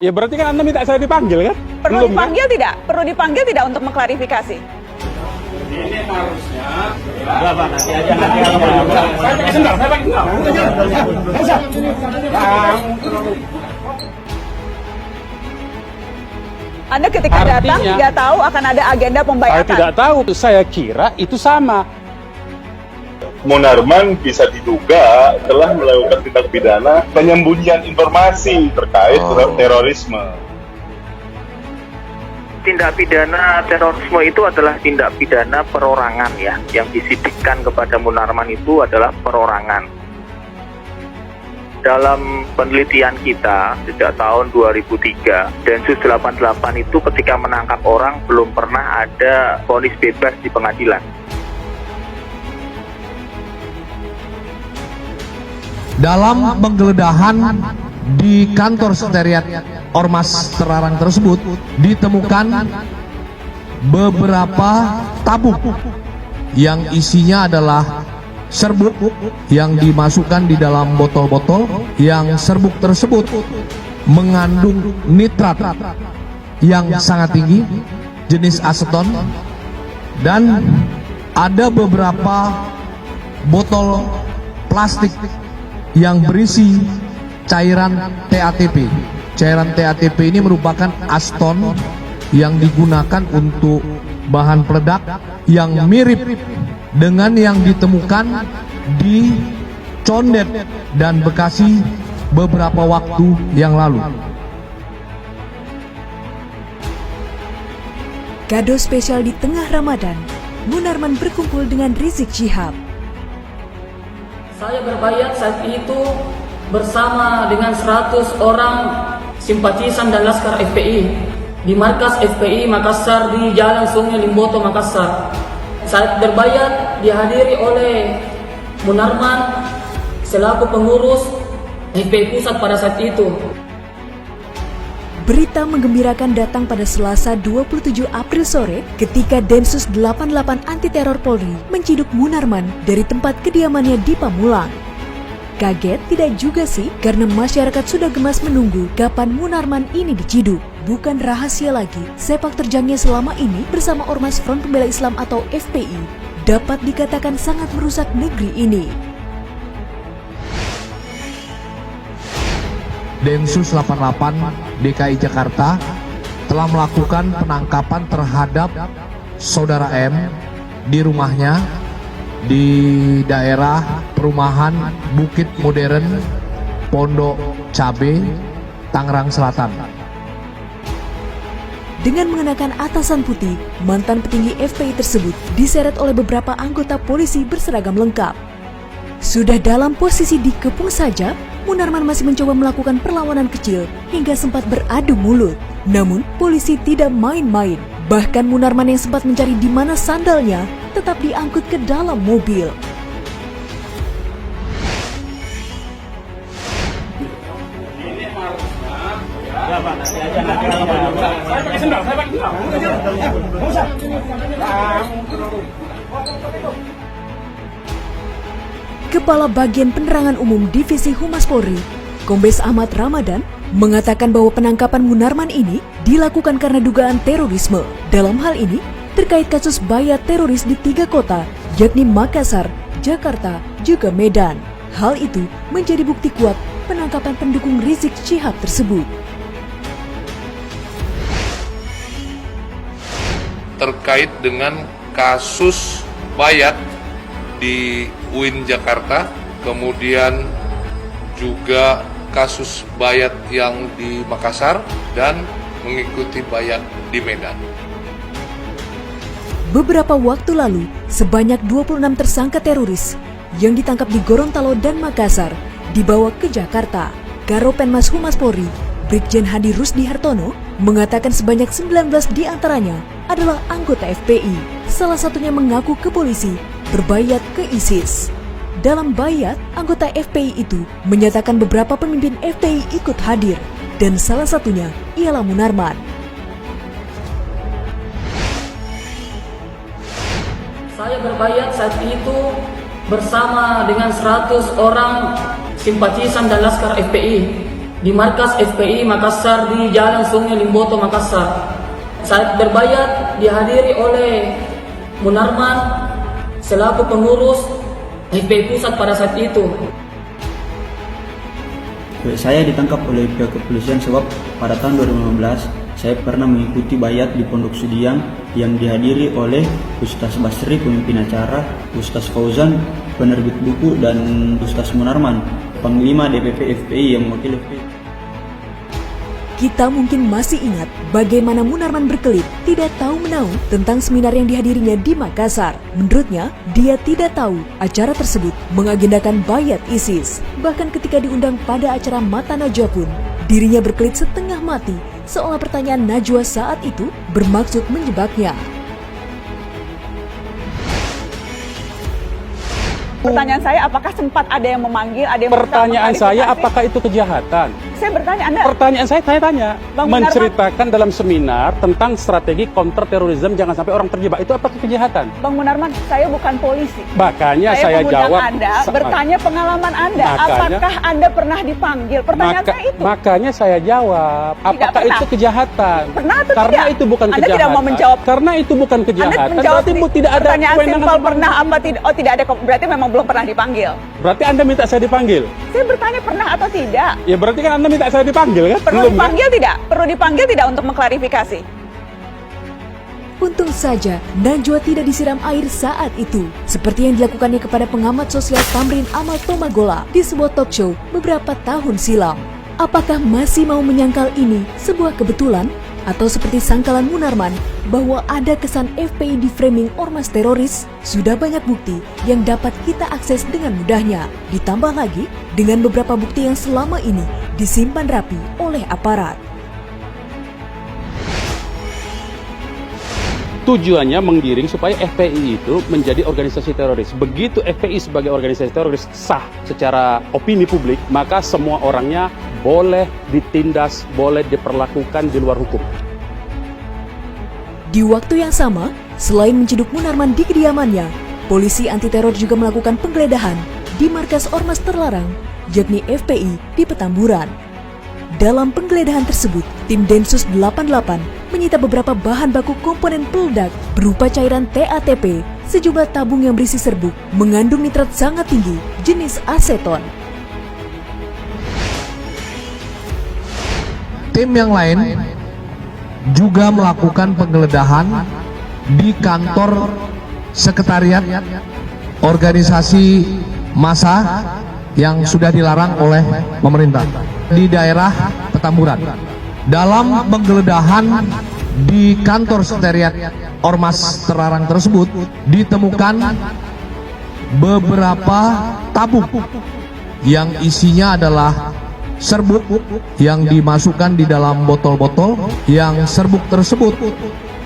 Ya berarti kan Anda minta saya dipanggil kan? Perlu Belum, dipanggil tidak? Perlu dipanggil tidak untuk mengklarifikasi? Ini harusnya. Enggak, Pak, nanti aja. Saya pakai sendal, saya pakai sendal. Anda ketika datang Artinya, tidak tahu akan ada agenda Saya pembayatan. tidak tahu, saya kira itu sama. Munarman bisa diduga telah melakukan tindak pidana penyembunyian informasi terkait terorisme. Tindak pidana terorisme itu adalah tindak pidana perorangan ya. Yang disidikkan kepada Munarman itu adalah perorangan. Dalam penelitian kita sejak tahun 2003, Densus 88 itu ketika menangkap orang belum pernah ada vonis bebas di pengadilan. Dalam penggeledahan di kantor sekretariat Ormas terlarang tersebut ditemukan beberapa tabung yang isinya adalah serbuk yang dimasukkan di dalam botol-botol, yang serbuk tersebut mengandung nitrat yang sangat tinggi jenis aseton, dan ada beberapa botol plastik yang berisi cairan TATP. Cairan TATP ini merupakan aston yang digunakan untuk bahan peledak yang mirip dengan yang ditemukan di Condet dan Bekasi beberapa waktu yang lalu. Kado spesial di tengah Ramadan, Munarman berkumpul dengan Rizik Syihab. Saya berbayat saat itu bersama dengan 100 orang simpatisan dan laskar FPI di markas FPI Makassar di Jalan Sungai Limboto, Makassar. Saat berbayat dihadiri oleh Munarman selaku pengurus FPI Pusat pada saat itu. Berita menggembirakan datang pada Selasa 27 April sore ketika Densus 88 Anti Teror Polri menciduk Munarman dari tempat kediamannya di Pamulang. Kaget tidak juga sih karena masyarakat sudah gemas menunggu kapan Munarman ini diciduk. Bukan rahasia lagi, sepak terjangnya selama ini bersama Ormas Front Pembela Islam atau FPI dapat dikatakan sangat merusak negeri ini. Densus 88 DKI Jakarta telah melakukan penangkapan terhadap Saudara M di rumahnya di daerah perumahan Bukit Modern, Pondok Cabe, Tangerang Selatan. Dengan mengenakan atasan putih, mantan petinggi FPI tersebut diseret oleh beberapa anggota polisi berseragam lengkap. Sudah dalam posisi dikepung saja, Munarman masih mencoba melakukan perlawanan kecil hingga sempat beradu mulut. Namun, polisi tidak main-main. Bahkan Munarman yang sempat mencari di mana sandalnya tetap diangkut ke dalam mobil. Enggak, Pak, nanti aja. Saya pakai sendal, saya pakai sendal. Kepala Bagian Penerangan Umum Divisi Humas Polri, Kombes Ahmad Ramadan, mengatakan bahwa penangkapan Munarman ini dilakukan karena dugaan terorisme. Dalam hal ini, terkait kasus bayat teroris di 3 kota, yakni Makassar, Jakarta, juga Medan. Hal itu menjadi bukti kuat penangkapan pendukung Rizik Syihab tersebut. Terkait dengan kasus bayat di UIN Jakarta, kemudian juga kasus bayat yang di Makassar dan mengikuti bayat di Medan. Beberapa waktu lalu, sebanyak 26 tersangka teroris yang ditangkap di Gorontalo dan Makassar dibawa ke Jakarta. Karopenmas Humas Polri, Brigjen Hadi Rusdi Hartono, mengatakan sebanyak 19 di antaranya adalah anggota FPI. Salah satunya mengaku ke polisi berbayat ke ISIS. Dalam bayat, anggota FPI itu menyatakan beberapa pemimpin FPI ikut hadir, dan salah satunya ialah Munarman. Saya berbayat saat itu bersama dengan 100 orang simpatisan dan laskar FPI di markas FPI Makassar di Jalan Sungai Limboto, Makassar. Saat berbayat dihadiri oleh Munarman selaku pengurus FPI Pusat pada saat itu. Saya ditangkap oleh pihak kepolisian sebab pada tahun 2015 saya pernah mengikuti bayat di Pondok Sudiang yang dihadiri oleh Ustaz Basri pemimpin acara, Ustaz Fauzan penerbit buku, dan Ustaz Munarman Panglima DPP FPI yang mewakili FPI. Kita mungkin masih ingat bagaimana Munarman berkelit tidak tahu menahu tentang seminar yang dihadirinya di Makassar. Menurutnya, dia tidak tahu acara tersebut mengagendakan bayat ISIS. Bahkan ketika diundang pada acara Mata Najwa pun, dirinya berkelit setengah mati seolah pertanyaan Najwa saat itu bermaksud menjebaknya. Pertanyaan saya, apakah sempat ada yang memanggil, ada yang Pertanyaan saya, apakah itu kejahatan? Saya bertanya, Anda. Pertanyaan saya tanya. Bang Menceritakan dalam seminar tentang strategi counter terorisme jangan sampai orang terjebak. Itu apakah kejahatan? Bang Munarman, saya bukan polisi. Makanya saya mengundang jawab. Anda bertanya pengalaman Anda. Makanya- Apakah Anda pernah dipanggil? Pertanyaan saya itu. Makanya saya jawab. Apakah pernah. itu kejahatan? Pernah atau Karena tidak? itu bukan Anda kejahatan. tidak mau menjawab. Karena itu bukan Anda kejahatan. menjawab Berarti tidak ada pertanyaan kewenangan simpel untuk pernah apa tidak? Oh, tidak ada. Berarti memang belum pernah dipanggil. Berarti Anda minta saya dipanggil? Saya bertanya pernah atau tidak? Ya berarti kan Anda minta saya dipanggil kan? Perlu Belum, kan? dipanggil tidak? Perlu dipanggil tidak untuk mengklarifikasi? Untung saja Najwa tidak disiram air saat itu, seperti yang dilakukannya kepada pengamat sosial Tamrin Amal Tomagola di sebuah talk show beberapa tahun silam. Apakah masih mau menyangkal ini sebuah kebetulan? Atau seperti sangkalan Munarman bahwa ada kesan FPI di framing ormas teroris? Sudah banyak bukti yang dapat kita akses dengan mudahnya. Ditambah lagi dengan beberapa bukti yang selama ini disimpan rapi oleh aparat. Tujuannya menggiring supaya FPI itu menjadi organisasi teroris. Begitu FPI sebagai organisasi teroris sah secara opini publik, maka semua orangnya boleh ditindas, boleh diperlakukan di luar hukum. Di waktu yang sama, selain menciduk Munarman di kediamannya, polisi anti teror juga melakukan penggeledahan di markas ormas terlarang, yakni FPI di Petamburan. Dalam penggeledahan tersebut, tim Densus 88 menyita beberapa bahan baku komponen peledak berupa cairan TATP, sejumlah tabung yang berisi serbuk mengandung nitrat sangat tinggi jenis aseton. Tim yang lain juga melakukan penggeledahan di kantor sekretariat organisasi massa yang sudah dilarang oleh pemerintah di daerah Petamburan. Dalam penggeledahan di kantor sekretariat ormas terlarang tersebut ditemukan beberapa tabung yang isinya adalah serbuk yang dimasukkan di dalam botol-botol, yang serbuk tersebut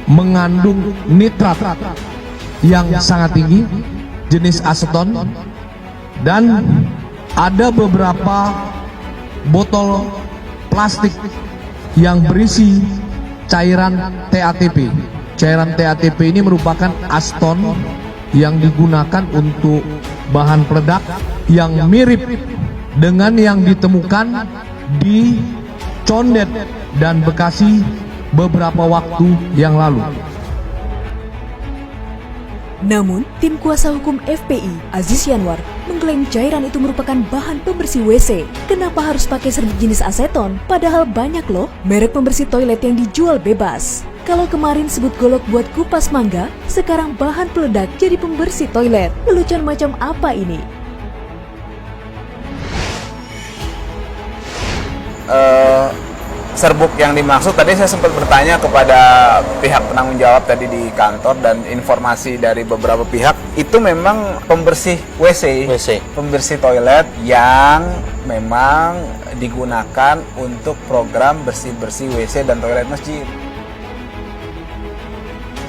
mengandung nitrat yang sangat tinggi jenis aseton, dan ada beberapa botol plastik yang berisi cairan TATP. Cairan TATP ini merupakan aseton yang digunakan untuk bahan peledak yang mirip dengan yang ditemukan di Condet dan Bekasi beberapa waktu yang lalu. Namun, tim kuasa hukum FPI, Aziz Yanwar, mengklaim cairan itu merupakan bahan pembersih WC. Kenapa harus pakai serbuk jenis aseton? Padahal banyak loh merek pembersih toilet yang dijual bebas. Kalau kemarin sebut golok buat kupas mangga, sekarang bahan peledak jadi pembersih toilet. Lelucon macam apa ini? Serbuk yang dimaksud tadi saya sempat bertanya kepada pihak penanggung jawab tadi di kantor, dan informasi dari beberapa pihak itu memang pembersih WC. Pembersih toilet yang memang digunakan untuk program bersih-bersih WC dan toilet masjid.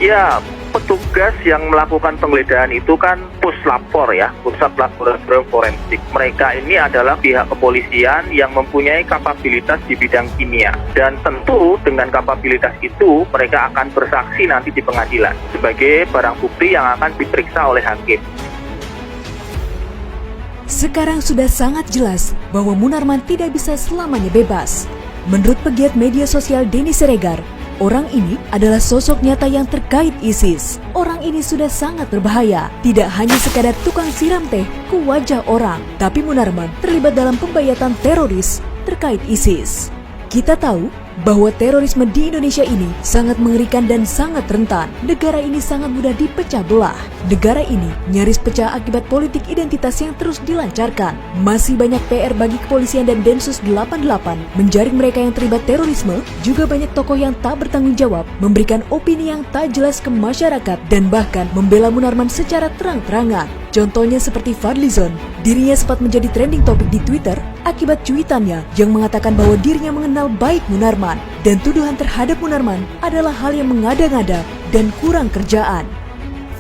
Ya, petugas yang melakukan penggeledahan itu kan Puslapor ya, Pusat Laboratorium Forensik. Mereka ini adalah pihak kepolisian yang mempunyai kapabilitas di bidang kimia. Dan tentu dengan kapabilitas itu mereka akan bersaksi nanti di pengadilan sebagai barang bukti yang akan diperiksa oleh hakim. Sekarang sudah sangat jelas bahwa Munarman tidak bisa selamanya bebas. Menurut pegiat media sosial Denny Siregar, orang ini adalah sosok nyata yang terkait ISIS. Orang ini sudah sangat berbahaya, tidak hanya sekadar tukang siram teh ke wajah orang, tapi Munarman terlibat dalam pembayatan teroris terkait ISIS. Kita tahu bahwa terorisme di Indonesia ini sangat mengerikan dan sangat rentan. Negara ini sangat mudah dipecah belah. Negara ini nyaris pecah akibat politik identitas yang terus dilancarkan. Masih banyak PR bagi kepolisian dan Densus 88 menjaring mereka yang terlibat terorisme. Juga banyak tokoh yang tak bertanggung jawab, memberikan opini yang tak jelas ke masyarakat, dan bahkan membela Munarman secara terang-terangan. Contohnya seperti Fadlizon, dirinya sempat menjadi trending topik di Twitter akibat cuitannya yang mengatakan bahwa dirinya mengenal baik Munarman, dan tuduhan terhadap Munarman adalah hal yang mengada-ngada dan kurang kerjaan.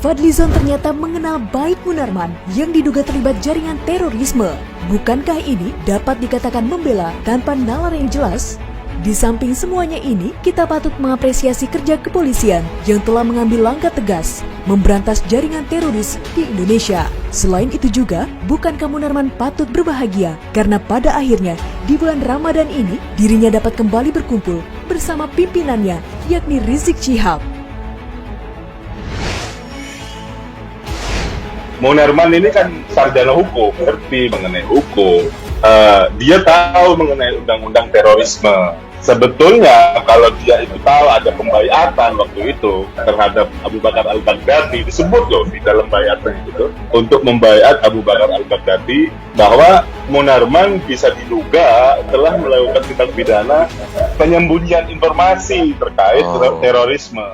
Fadlizon ternyata mengenal baik Munarman yang diduga terlibat jaringan terorisme. Bukankah ini dapat dikatakan membela tanpa nalar yang jelas? Di samping semuanya ini, kita patut mengapresiasi kerja kepolisian yang telah mengambil langkah tegas memberantas jaringan teroris di Indonesia. Selain itu juga, bukankah Munarman patut berbahagia karena pada akhirnya di bulan Ramadan ini dirinya dapat kembali berkumpul bersama pimpinannya, yakni Rizik Syihab. Munarman ini kan sarjana hukum, ngerti mengenai hukum. Dia tahu mengenai undang-undang terorisme. Sebetulnya kalau dia itu tahu ada pembaiatan waktu itu terhadap Abu Bakar Al-Baghdadi, disebut loh di dalam baiatan itu untuk membaiat Abu Bakar Al-Baghdadi bahwa Munarman bisa diduga telah melakukan tindak pidana penyembunyian informasi terkait terorisme.